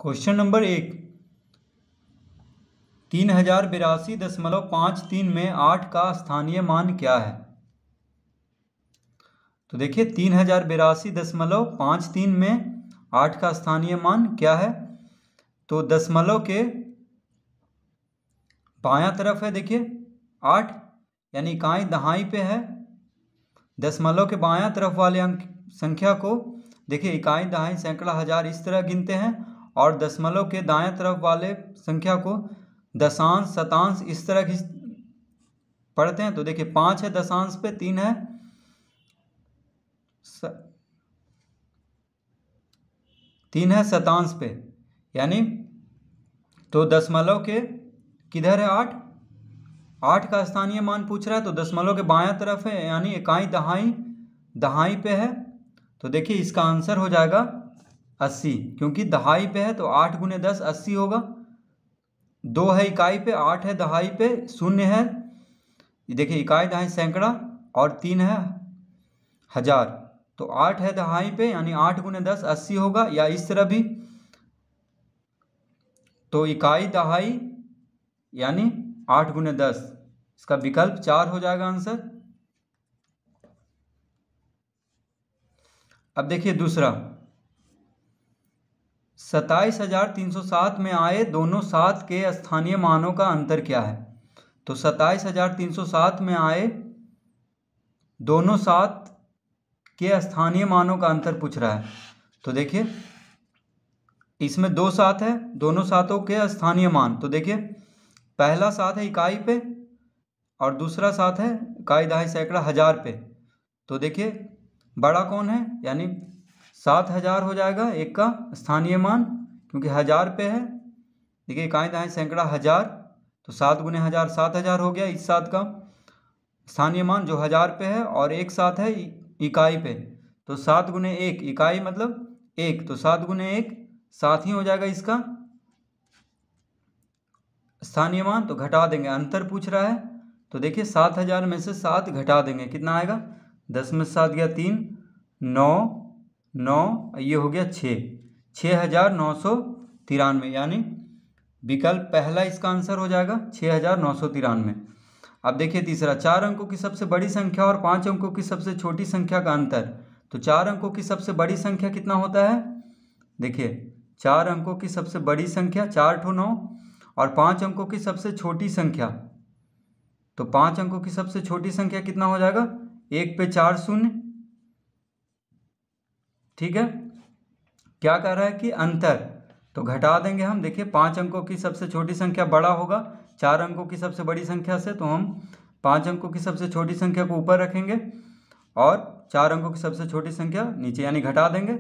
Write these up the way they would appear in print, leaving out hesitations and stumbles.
Question number 1, 3082.53 में 8 का स्थानीय मान क्या है। तो देखिए 3082.53 में 8 का स्थानीय मान क्या है। तो दशमलव के बायां तरफ है, देखिए 8 यानी इकाई दहाई पे है। दशमलव के बायां तरफ वाले अंक संख्या को देखिए इकाई दहाई सैकड़ा हजार इस तरह गिनते हैं, और दशमलव के दाएं तरफ वाले संख्या को दशांश शतांश इस तरह पढ़ते हैं। तो देखिए 5 है दशांश पे, 3 है शतांश पे, यानी तो दशमलव के किधर है 8 का स्थानीय मान पूछ रहा है, तो दशमलव के बायां तरफ है यानी इकाई दहाई पे है। तो देखिए इसका आंसर हो जाएगा 80, क्योंकि दहाई पे है तो 8 गुने 10 80 होगा। 2 है इकाई पे, 8 है दहाई पे, 0 है देखिए इकाई दहाई सैकड़ा, और 3 है हजार। तो 8 है दहाई पे यानी 8 गुने 10 80 होगा, या इस तरह भी तो इकाई दहाई यानी 8 गुने 10, इसका विकल्प 4 हो जाएगा आंसर। अब देखिए दूसरा, 27,307 में आए दोनों 7 के स्थानीय मानों का अंतर क्या है। तो 27,307 में आए दोनों 7 के स्थानीय मानों का अंतर पूछ रहा है। तो देखिए इसमें 2 7 है, दोनों 7 के स्थानीय मान। तो देखिए पहला 7 है इकाई पे और दूसरा 7 है इकाई दहाई सैकड़ा हजार पे। तो देखिए बड़ा कौन है, यानी 7000 हो जाएगा एक का स्थानीय मान, क्योंकि हजार पे है। देखिए इकाई दहाई सैकड़ा हजार, तो 7 गुने हजार 7000 हो गया इस 7 का स्थानीय मान जो हजार पे है, और एक 7 है इकाई पे। तो 7 गुने 1 इकाई मतलब 1, तो 7 गुने 1 7 ही हो जाएगा इसका स्थानीय मान। तो घटा देंगे, अंतर पूछ रहा है। तो देखिए 7000 में से 7 घटा देंगे, कितना आएगा, 10 में 7 गया 3, 9 ये हो गया 6993, यानी विकल्प पहला इसका आंसर हो जाएगा 6993। अब देखिए तीसरा, 4 अंकों की सबसे बड़ी संख्या और 5 अंकों की सबसे छोटी संख्या का अंतर। तो 4 अंकों की सबसे बड़ी संख्या कितना होता है, देखिए 4 अंकों की सबसे बड़ी संख्या 4 ठो 9, और 5 अंकों की सबसे छोटी संख्या, तो 5 अंकों की सबसे छोटी संख्या कितना हो जाएगा, 1 पे 4 शून्य। ठीक है, क्या कह रहा है कि अंतर, तो घटा देंगे हम। देखिए 5 अंकों की सबसे छोटी संख्या बड़ा होगा 4 अंकों की सबसे बड़ी संख्या से, तो हम 5 अंकों की सबसे छोटी संख्या को ऊपर रखेंगे और 4 अंकों की सबसे छोटी संख्या नीचे, यानी घटा देंगे।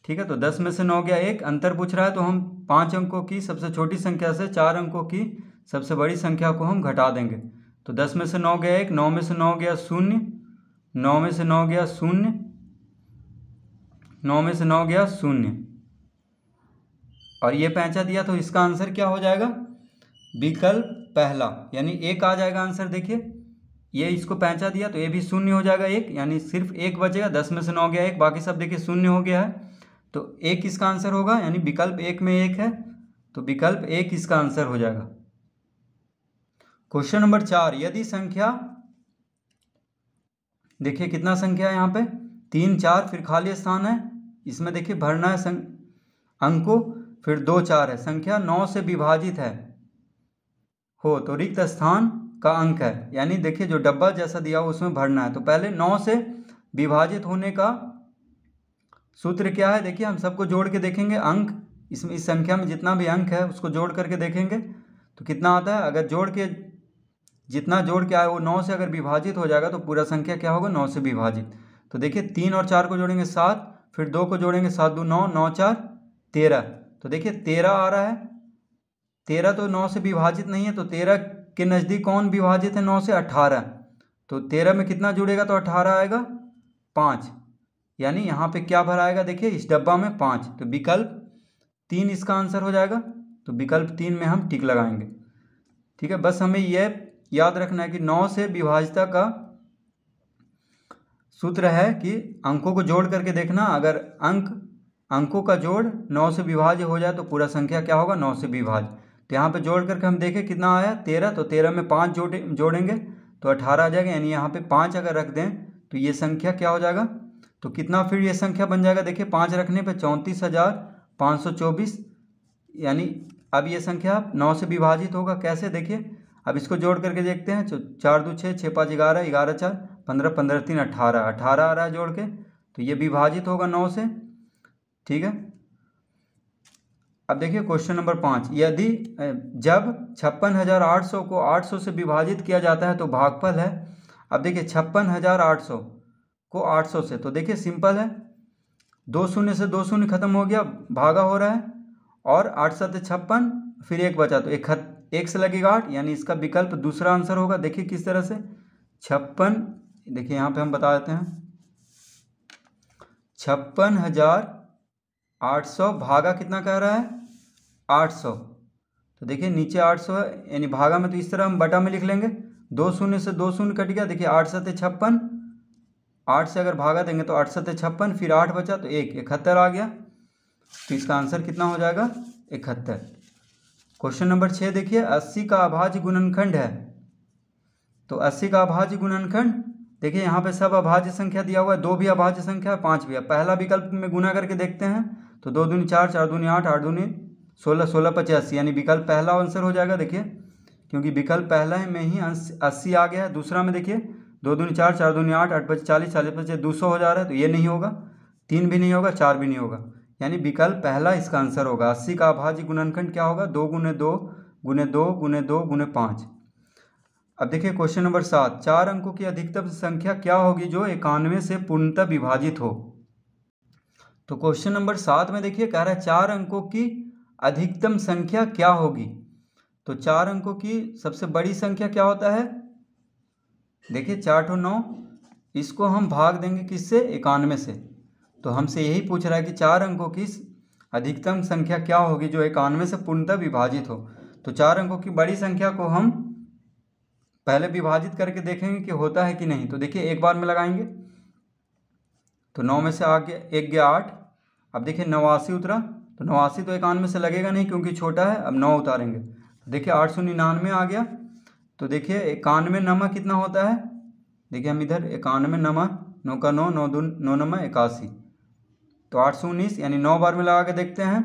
ठीक है, तो 10 में से 9 गया 1, अंतर पूछ रहा है, तो हम 5 अंकों की सबसे छोटी संख्या से 4 अंकों की सबसे बड़ी संख्या को हम घटा देंगे। तो 10 में से 9 गया 1, 9 में से 9 गया 0, 9 में से 9 गया 0, 9 में से 9 गया 0, और ये पैंचा दिया, तो इसका आंसर क्या हो जाएगा, विकल्प पहला, यानी 1 आ जाएगा आंसर। देखिए ये इसको पैंचा दिया तो ये भी 0 हो जाएगा 1, यानी सिर्फ 1 बचेगा। 10 में से 9 गया 1, बाकी सब देखिए 0 हो गया है, तो 1 इसका आंसर होगा, यानी विकल्प 1 में 1 है, तो विकल्प 1 इसका आंसर हो जाएगा। क्वेश्चन नंबर 4, यदि संख्या, देखिए कितना संख्या है यहाँ पे, 3 4, फिर खाली स्थान है, इसमें देखिए भरना है अंक को, फिर 2 4 है, संख्या 9 से विभाजित है हो तो रिक्त स्थान का अंक है, यानी देखिए जो डब्बा जैसा दिया हो उसमें भरना है। तो पहले 9 से विभाजित होने का सूत्र क्या है, देखिए हम सबको जोड़ के देखेंगे अंक, इसमें इस संख्या में जितना भी अंक है उसको जोड़ करके देखेंगे तो कितना आता है। अगर जितना जोड़ के आए वो 9 से अगर विभाजित हो जाएगा तो पूरा संख्या क्या होगा, 9 से विभाजित। तो देखिए 3 और 4 को जोड़ेंगे 7, फिर 2 को जोड़ेंगे 7 2 9, 9 4 13। तो देखिए 13 आ रहा है, 13 तो 9 से विभाजित नहीं है, तो 13 के नज़दीक कौन विभाजित है 9 से, 18। तो 13 में कितना जुड़ेगा, तो 18 आएगा 5, यानी यहाँ पे क्या भरा आएगा, देखिए इस डब्बा में 5, तो विकल्प 3 इसका आंसर हो जाएगा। तो विकल्प 3 में हम टिक लगाएंगे। ठीक है, बस हमें यह याद रखना है कि 9 से विभाजिता का सूत्र है कि अंकों को जोड़ करके देखना, अगर अंकों का जोड़ 9 से विभाज्य हो जाए तो पूरा संख्या क्या होगा, 9 से विभाज्य। तो यहाँ पे जोड़ करके हम देखें कितना आया 13, तो 13 में 5 जोड़ेंगे तो 18 आ जाएगा, यानी यहाँ पे 5 अगर रख दें तो ये संख्या क्या हो जाएगा, तो कितना फिर ये संख्या बन जाएगा, देखिए 5 रखने पे 34,524, यानी अब ये संख्या 9 से विभाजित होगा। कैसे, देखिए अब इसको जोड़ करके देखते हैं। 4 2 6, 6 5 11, 11 4 15, 15 3 18, 18 आ रहा है जोड़ के, तो ये विभाजित होगा 9 से। ठीक है, अब देखिए क्वेश्चन नंबर 5, यदि जब 56,800 को 800 से विभाजित किया जाता है तो भागफल है। अब देखिए 56,800 को 800 से, तो देखिए सिंपल है, 2 शून्य से 2 शून्य खत्म हो गया, भागा हो रहा है, और 8 7 56, फिर 1 बचा तो एक से लगेगा 8, यानी इसका विकल्प दूसरा आंसर होगा। देखिए किस तरह से, 56, देखिए यहाँ पे हम बता देते हैं, 56,800 भागा कितना कह रहा है, 800, तो देखिए नीचे 800 है, यानी भागा में तो इस तरह हम बटा में लिख लेंगे, 2 शून्य से 2 शून्य कट गया, देखिए 8 7 56, 8 से अगर भागा देंगे तो 8 7 56, फिर 8 बचा तो 1, 71 आ गया। तो इसका आंसर कितना हो जाएगा, 71। क्वेश्चन नंबर 6 देखिए, 80 का अभाज्य गुणनखंड है। तो 80 का अभाज्य गुणनखंड, देखिए यहाँ पे सब अभाज्य संख्या दिया हुआ है, 2 भी अभाज्य संख्या है, 5 भी है। पहला विकल्प में गुना करके देखते हैं, तो 2 दूनी 4, 4 दूनी 8, 8 दूनी 16, 16 85, यानी विकल्प पहला आंसर हो जाएगा। देखिए क्योंकि विकल्प पहला में ही 80 आ गया है। दूसरा में देखिए 2 दूनी 4, 4 दूनी 8, 8 25 40, 40 25 200 हो जा रहा है, तो ये नहीं होगा, 3 भी नहीं होगा, 4 भी नहीं होगा, यानी विकल्प पहला इसका आंसर होगा। 80 का अभाज्य गुणनखंड क्या होगा, 2 गुने 2 गुने 2 गुने 2 गुने 5। अब देखिए क्वेश्चन नंबर 7, 4 अंकों की अधिकतम संख्या क्या होगी जो 91 से पूर्णतः विभाजित हो। तो क्वेश्चन नंबर 7 में देखिए कह रहा है 4 अंकों की अधिकतम संख्या क्या होगी। तो 4 अंकों की सबसे बड़ी संख्या क्या होता है, देखिए 4 तो 9, इसको हम भाग देंगे किससे, 91 से। तो हमसे यही पूछ रहा है कि 4 अंकों की अधिकतम संख्या क्या होगी जो 91 से पूर्णतः विभाजित हो। तो 4 अंकों की बड़ी संख्या को हम पहले विभाजित करके देखेंगे कि होता है कि नहीं। तो देखिए एक बार में लगाएंगे, तो 9 में से आ गया 1 गया 8। अब देखिए 89 उतरा, तो 89 तो 91 से लगेगा नहीं क्योंकि छोटा है, अब 9 उतारेंगे, तो देखिए 899 आ गया। तो देखिए 91 नमा कितना होता है, देखिए हम इधर 91 नमा 9 का 9, 9 दून 9 नमा 81, तो 819, यानी 9 बार में लगा के देखते हैं,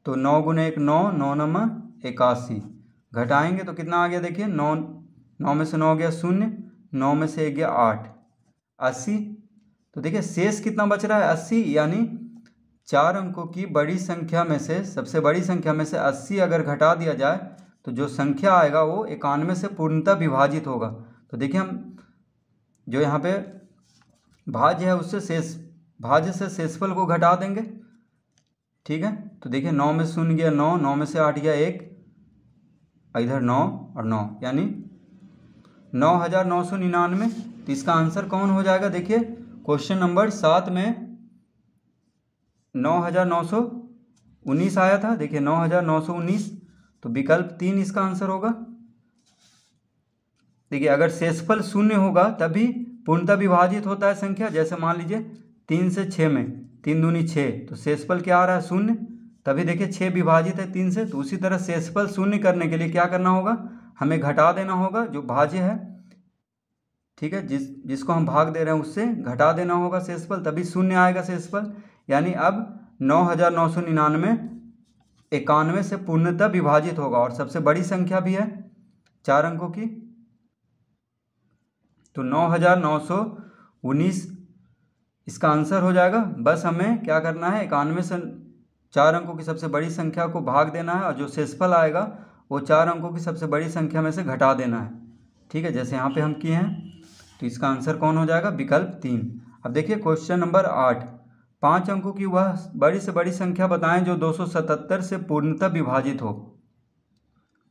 तो 9 गुने 1 9, 9 नमा 81, घटाएंगे तो कितना आ गया, देखिए 9 में से 9 गया 0, 9 में से 1 गया 8, 80। तो देखिए शेष कितना बच रहा है, 80, यानी 4 अंकों की बड़ी संख्या में से, सबसे बड़ी संख्या में से 80 अगर घटा दिया जाए तो जो संख्या आएगा वो 91 से पूर्णतः विभाजित होगा। तो देखिए हम जो यहाँ पे भाज्य है उससे शेष भाज्य से शेषफल को घटा देंगे। ठीक है, तो देखिए 9 में 0 गया 9, 9 में से 8 गया 1, इधर 9 और 9, यानी 9,999। तो इसका आंसर कौन हो जाएगा, देखिए क्वेश्चन नंबर 7 में 9,919 आया था, देखिए 9,919, तो विकल्प 3 इसका आंसर होगा। देखिए अगर शेषफल 0 होगा तभी पूर्णतः विभाजित होता है संख्या। जैसे मान लीजिए 3 से 6 में 3 दूनी 6, तो शेषफल क्या आ रहा है 0, तभी देखिए 6 विभाजित है 3 से। तो उसी तरह शेषफल 0 करने के लिए क्या करना होगा, हमें घटा देना होगा जो भाज्य है। ठीक है, जिसको हम भाग दे रहे हैं उससे घटा देना होगा शेषफल, तभी 0 आएगा शेषफल। यानी अब 9,999 91 से पूर्णतः विभाजित होगा, और सबसे बड़ी संख्या भी है 4 अंकों की। तो 9,919 इसका आंसर हो जाएगा। बस हमें क्या करना है, 91 से 4 अंकों की सबसे बड़ी संख्या को भाग देना है, और जो शेषफल आएगा वो 4 अंकों की सबसे बड़ी संख्या में से घटा देना है। ठीक है, जैसे यहाँ पे हम किए हैं। तो इसका आंसर कौन हो जाएगा, विकल्प 3। अब देखिए क्वेश्चन नंबर 8, 5 अंकों की वह बड़ी से बड़ी संख्या बताएं जो 277 से पूर्णतः विभाजित हो।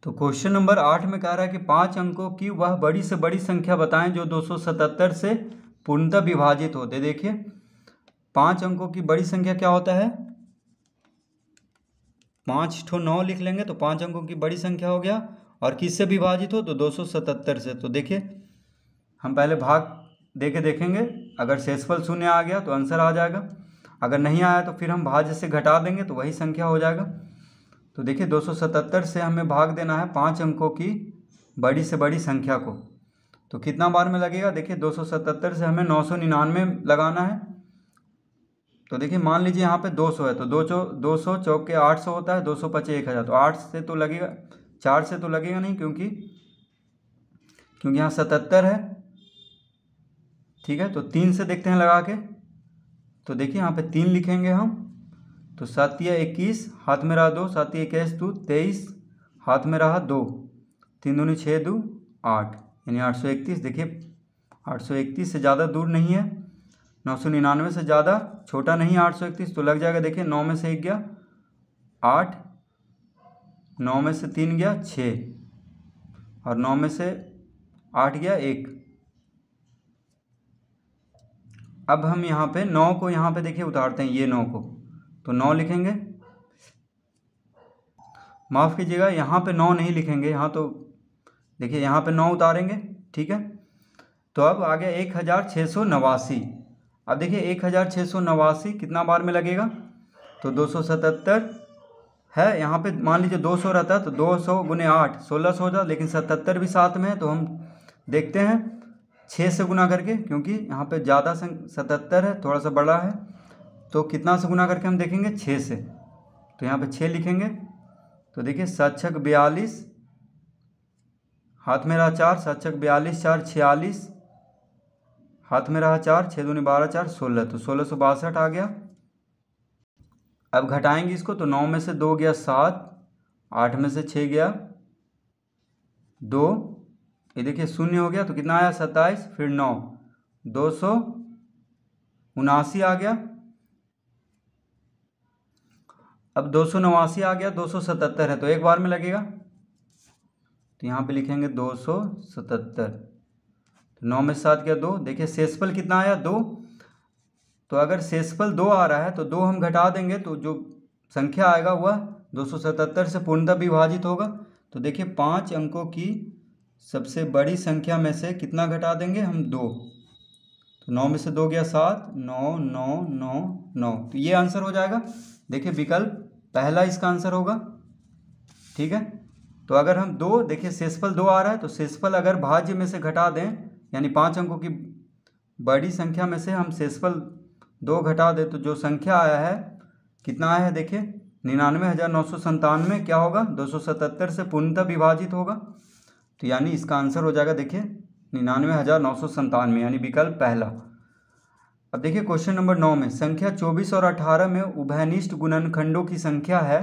तो क्वेश्चन नंबर 8 में कह रहा है कि 5 अंकों की वह बड़ी से बड़ी संख्या बताएं जो 277 से पूर्णतः विभाजित हो। देखिए 5 अंकों की बड़ी संख्या क्या होता है, 5 ठो 9 लिख लेंगे तो 5 अंकों की बड़ी संख्या हो गया, और किससे विभाजित हो, तो 277 से। तो देखिए हम पहले भाग दे के देखेंगे, अगर शेषफल 0 आ गया तो आंसर आ जाएगा। अगर नहीं आया तो फिर हम भाज्य से घटा देंगे तो वही संख्या हो जाएगा। तो देखिए 277 से हमें भाग देना है 5 अंकों की बड़ी से बड़ी संख्या को। तो कितना बार में लगेगा, देखिए 277 से हमें 999 लगाना है। तो देखिए मान लीजिए यहाँ पे 200 है तो 200 चौक के 800 होता है, 200 पचे 1000, तो 8 से तो लगेगा, 4 से तो लगेगा नहीं क्योंकि यहाँ 77 है। ठीक है, तो 3 से देखते हैं लगा के। तो देखिए यहाँ पे 3 लिखेंगे हम, तो 7 या 21, हाथ में रहा 2, 7 या 21 2, 23, हाथ में रहा 2, 3 दूनी 6 2 8, यानी 831। देखिए 831 से ज़्यादा दूर नहीं है, 999 से ज़्यादा छोटा नहीं है 831, तो लग जाएगा। देखिए 9 में से 1 गया 8, 9 में से 3 गया 6, और 9 में से 8 गया 1। अब हम यहाँ पे 9 को यहाँ पे देखिए उतारते हैं, ये 9 को, तो 9 लिखेंगे। माफ़ कीजिएगा, यहाँ पे 9 नहीं लिखेंगे, यहाँ तो देखिए यहाँ पे 9 उतारेंगे। ठीक है, तो अब आ गया 1689। अब देखिए 1689 कितना बार में लगेगा, तो 277 है, यहाँ पे मान लीजिए 200 रहता है तो 200 गुने 8 1600 हो जाता, लेकिन 77 भी साथ में है, तो हम देखते हैं 6 से गुना करके, क्योंकि यहाँ पे ज़्यादा 77 है, थोड़ा सा बड़ा है, तो कितना से गुना करके हम देखेंगे 6 से। तो यहाँ पे 6 लिखेंगे। तो देखिए 7 छक 42, हाथ में रहा 4, 7 छक 42 4 46, हाथ में रहा 4, 6 दूनी 12 4 16, तो 1662 आ गया। अब घटाएंगे इसको, तो 9 में से 2 गया 7, 8 में से 6 गया 2, ये देखिए 0 हो गया, तो कितना आया 27, फिर 9, 279 आ गया। अब 289 आ गया, 277 है तो एक बार में लगेगा, तो यहाँ पे लिखेंगे 277। तो 9 में से 7 गया 2, देखिए शेषफल कितना आया 2, तो अगर शेषफल 2 आ रहा है तो 2 हम घटा देंगे तो जो संख्या आएगा वह 277 से पूर्णतः विभाजित होगा। तो देखिए 5 अंकों की सबसे बड़ी संख्या में से कितना घटा देंगे हम 2, तो 9 में से 2 गया 7, 9 9 9 9, तो ये आंसर हो जाएगा। देखिए विकल्प पहला इसका आंसर होगा। ठीक है, तो अगर हम 2 देखिए शेषफल 2 आ रहा है तो शेषफल अगर भाज्य में से घटा दें, यानी 5 अंकों की बड़ी संख्या में से हम शेषफल 2 घटा दें, तो जो संख्या आया है कितना आया है देखिए 99,997 क्या होगा 277 से पूर्णतः विभाजित होगा। तो यानी इसका आंसर हो जाएगा देखिए 99,997, यानी विकल्प पहला। अब देखिए क्वेश्चन नंबर 9 में संख्या 24 और 18 में उभयनिष्ठ गुणनखंडों की संख्या है।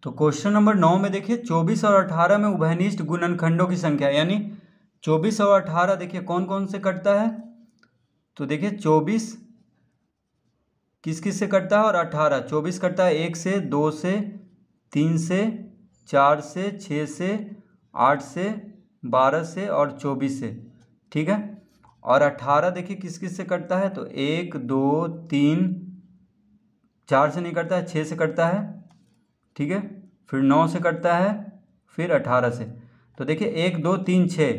तो क्वेश्चन नंबर 9 में देखिए 24 और 18 में उभयनिष्ठ गुणनखंडों की संख्या, यानी 24 और 18 देखिए कौन कौन से कटता है, तो देखिए 24 किस किस से कटता है और 18, 24 कटता है 1 से 2 से 3 से 4 से 6 से 8 से 12 से और 24 से। ठीक है, और 18 देखिए किस किस से कटता है, तो 1 2 3 4 से नहीं कटता है, 6 से कटता है। ठीक है, फिर 9 से कटता है, फिर 18 से। तो देखिए 1 2 3 6,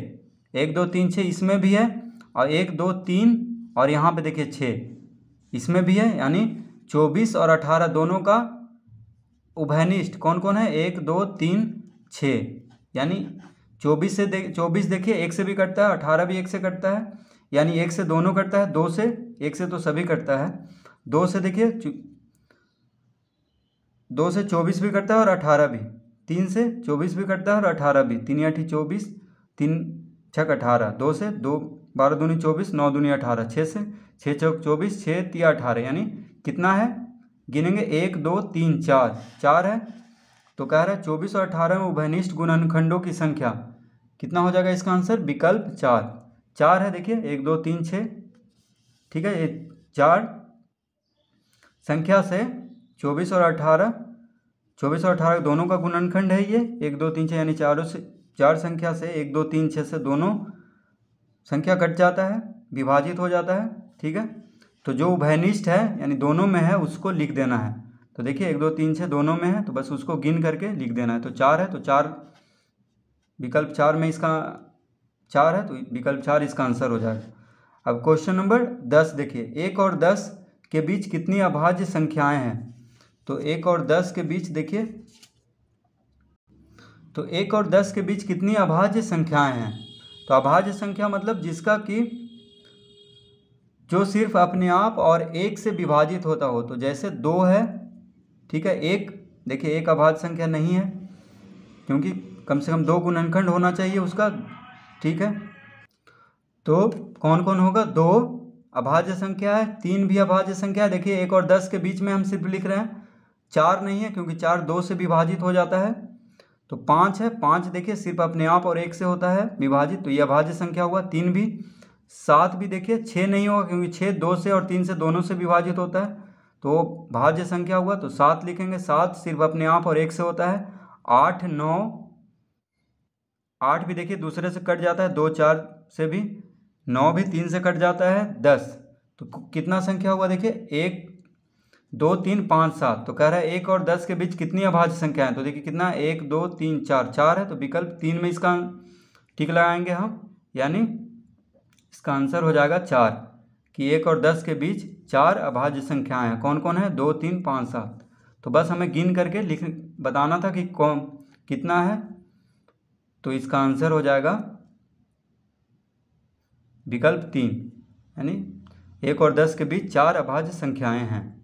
1 2 3 6 इसमें भी है, और 1 2 3 और यहाँ पे देखिए 6 इसमें भी है, यानी 24 और 18 दोनों का उभयनिष्ठ कौन कौन है 1 2 3 6, यानी 24 देखिए 1 से भी कटता है, 18 भी 1 से कटता है, यानी 1 से दोनों कटता है, 2 से 1 से तो सभी कटता है, 2 से देखिए 2 से 24 भी कटता है और 18 भी, 3 से 24 भी कटता है और 18 भी, 3 या 24 3 छक 18, 2 से 2 12 दूनी 24 9 दूनी 18, 6 से 6 चौक 24 6 तिया 18, यानी कितना है गिनेंगे 1 2 3 4 है। तो कह रहा है 24 और 18 में उभयनिष्ठ गुणनखंडों की संख्या कितना हो जाएगा, इसका आंसर विकल्प 4 है। देखिए 1 2 3 6, ठीक है, ये 4 संख्या से 24 और 18 दोनों का गुणनखंड है ये 1 2 3 6, यानी 4 संख्या से 1 2 3 6 से दोनों संख्या कट जाता है, विभाजित हो जाता है। ठीक है, तो जो उभयनिष्ठ है यानी दोनों में है उसको लिख देना है। तो देखिए 1 2 3 6 दोनों में है, तो बस उसको गिन करके लिख देना है। तो 4 है, तो 4 विकल्प 4 में इसका 4 है, तो विकल्प 4 इसका आंसर हो जाएगा। अब क्वेश्चन नंबर 10 देखिए 1 और 10 के बीच कितनी अभाज्य संख्याएं हैं। तो 1 और 10 के बीच देखिए, तो 1 और 10 के बीच कितनी अभाज्य संख्याएं हैं। तो अभाज्य संख्या मतलब जिसका कि जो सिर्फ अपने आप और 1 से विभाजित होता हो। तो जैसे 2 है, ठीक है, 1 देखिए 1 अभाज्य संख्या नहीं है, क्योंकि कम से कम 2 गुणनखंड होना चाहिए उसका, ठीक है। तो कौन कौन होगा, 2 अभाज्य संख्या है, 3 भी अभाज्य संख्या है। देखिए 1 और 10 के बीच में हम सिर्फ लिख रहे हैं, 4 नहीं है क्योंकि 4 2 से विभाजित हो जाता है। तो 5 है, 5 देखिए सिर्फ अपने आप और 1 से होता है विभाजित, तो ये अभाज्य संख्या हुआ। 3 भी, 7 भी देखिए 6 नहीं होगा क्योंकि 6 2 से और 3 से दोनों से विभाजित होता है, तो भाज्य संख्या हुआ। तो 7 लिखेंगे, 7 सिर्फ अपने आप और 1 से होता है। 8 9, 8 भी देखिए दूसरे से कट जाता है, 2 4 से भी, 9 भी 3 से कट जाता है, 10। तो कितना संख्या हुआ देखिए, 1 2 3 5 7। तो कह रहा है 1 और 10 के बीच कितनी अभाज्य संख्या है। तो देखिए कितना, 1 2 3 4, 4 है। तो विकल्प 3 में इसका टिक लगाएंगे हम, यानी इसका आंसर हो जाएगा 4, कि 1 और 10 के बीच 4 अभाज्य संख्याएं हैं। कौन कौन है, 2 3 5 7। तो बस हमें गिन करके बताना था कि कौन कितना है। तो इसका आंसर हो जाएगा विकल्प 3, यानी 1 और 10 के बीच 4 अभाज्य संख्याएं हैं।